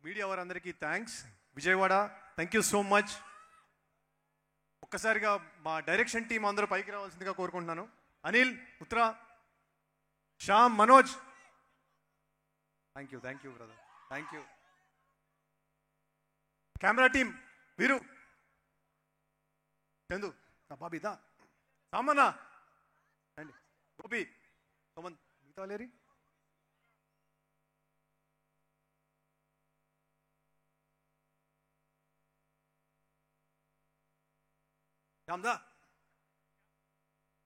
Media వారందరికీ thanks. Vijayawada thank you so much. ఒక్కసారిగా మా డైరెక్షన్ టీం అందరూ పైకి రావాల్సిందిగా కోరుకుంటున్నాను. Anil, Uttara, Shyam, Manoj, thank you brother, thank you. Camera team వీరు, చందు, బాబీదా, సామన్నా అండి, గోపి, సోమన్, మిగతా లేరి, రామ్దా.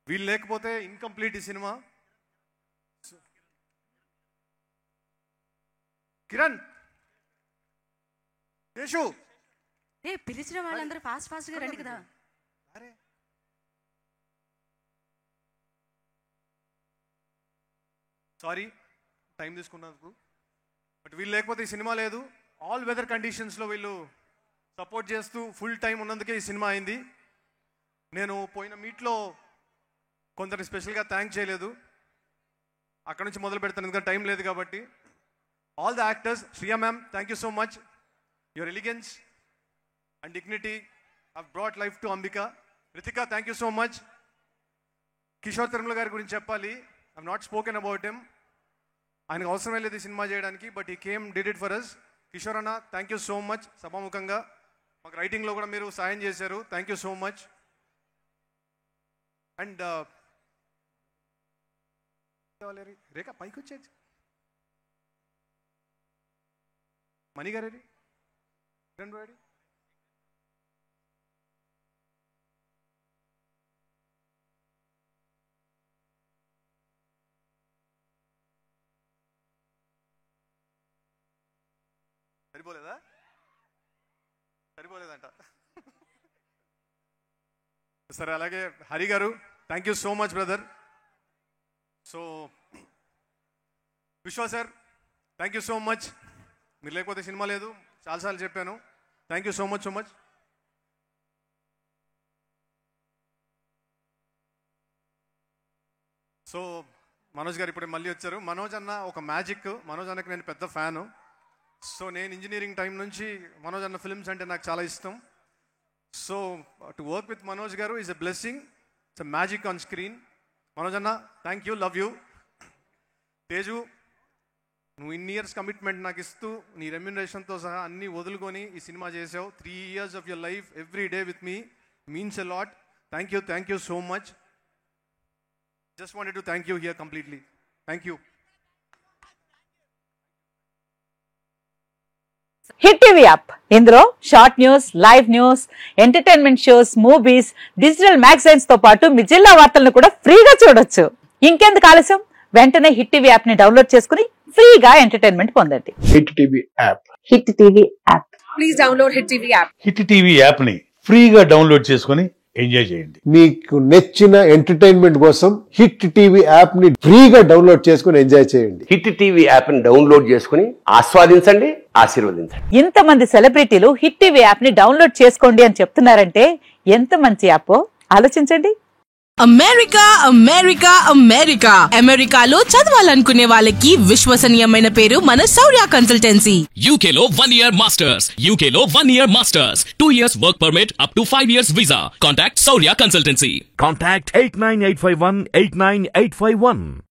వీళ్ళు లేకపోతే ఇన్కంప్లీట్ ఈ సినిమా. కిరణ్, శేషు, పిలిచిన వాళ్ళందరూ ఫాస్ట్ గా రండి కదా. అరే సారీ టైం తీసుకున్నందుకు, బట్ వీళ్ళు లేకపోతే ఈ సినిమా లేదు. ఆల్ వెదర్ కండిషన్స్లో వీళ్ళు సపోర్ట్ చేస్తూ ఫుల్ టైం ఉన్నందుకే ఈ సినిమా అయింది. నేను పోయిన మీట్లో కొందరిని స్పెషల్గా థ్యాంక్ చేయలేదు, అక్కడ నుంచి మొదలు పెడతాను ఎందుకంటే టైం లేదు కాబట్టి. All the actors, Shriya ma'am thank you so much. Your elegance and dignity have brought life to Ambika. Ritika thank you so much. Kishore Tirumala గారి గురించి చెప్పాలి. I not spoken about him. ఆయనకు అవసరమే లేదు ఈ సినిమా చేయడానికి, but he came did it for us. Kishore అన్న thank you so much. సభాముఖంగా మాకు రైటింగ్లో కూడా మీరు సాయం చేశారు, thank you so much. And Rekha పైకి వచ్చేది, మణి గారేది, కిరణ్ రెడ్డి, సరిపోలేదంట సరే. అలాగే హరి గారు thank you so much brother. So Vishwa sir thank you so much. మీరు లేకపోతే సినిమా లేదు, చాలాసార్లు చెప్పాను. Thank you so much. So Manoj గారు ఇప్పుడు మళ్ళీ వచ్చారు. మనోజ్ అన్న ఒక మ్యాజిక్. మనోజ్ అన్నకి నేను పెద్ద ఫ్యాను. సో నేను ఇంజనీరింగ్ టైం నుంచి మనోజ్ అన్న ఫిల్మ్స్ అంటే నాకు చాలా ఇష్టం. So to work with Manoj గారు is a blessing. It's a magic on screen. Manoj అన్న thank you, love you. Teju, నువ్వు ఇన్ని ఇయర్స్ కమిట్మెంట్ నాకు ఇస్తూ నీ రెమ్యునరేషన్తో సహా అన్నీ వదులుకొని ఈ సినిమా చేసావు. 3 years of your life every day with me means a lot. Thank you so much. Just wanted to thank you here completely. Thank you. Hit TV app, ఇందులో short news, live news, entertainment shows, movies, digital magazines తో పాటు మీ జిల్లా వార్తలను కూడా ఫ్రీగా చూడొచ్చు. ఇంకెందుకు ఆలస్యం, వెంటనే హిట్ టీవీ యాప్ ని డౌన్లోడ్ చేసుకుని ఫ్రీగా ఎంటర్టైన్మెంట్ పొందండి. Hit TV app. Hit TV app. Please download hit TV app. Hit TV app ని ఫ్రీగా డౌన్లోడ్ చేసుకుని ఎంజాయ్ చేయండి. మీకు నచ్చిన ఎంటర్టైన్మెంట్ కోసం హిట్ టీవీ యాప్ ని ఫ్రీగా డౌన్లోడ్ చేసుకుని ఎంజాయ్ చేయండి. హిట్ టీవీ యాప్ ని డౌన్లోడ్ చేసుకుని ఆస్వాదించండి, ఆశీర్వదించండి. ఇంతమంది సెలబ్రిటీలు హిట్ టీవీ యాప్ ని డౌన్లోడ్ చేసుకోండి అని చెప్తున్నారంటే ఎంత మంచి యాప్ ఆలోచించండి. అమెరికాలో చదవాలనుకునే వాళ్ళకి విశ్వసనీయమైన పేరు మన శౌర్య కన్సల్టెన్సీ. UK లో 1 year masters, 2 years work permit up to 5 years visa. Contact Saurya Consultancy. Contact 89851 89851.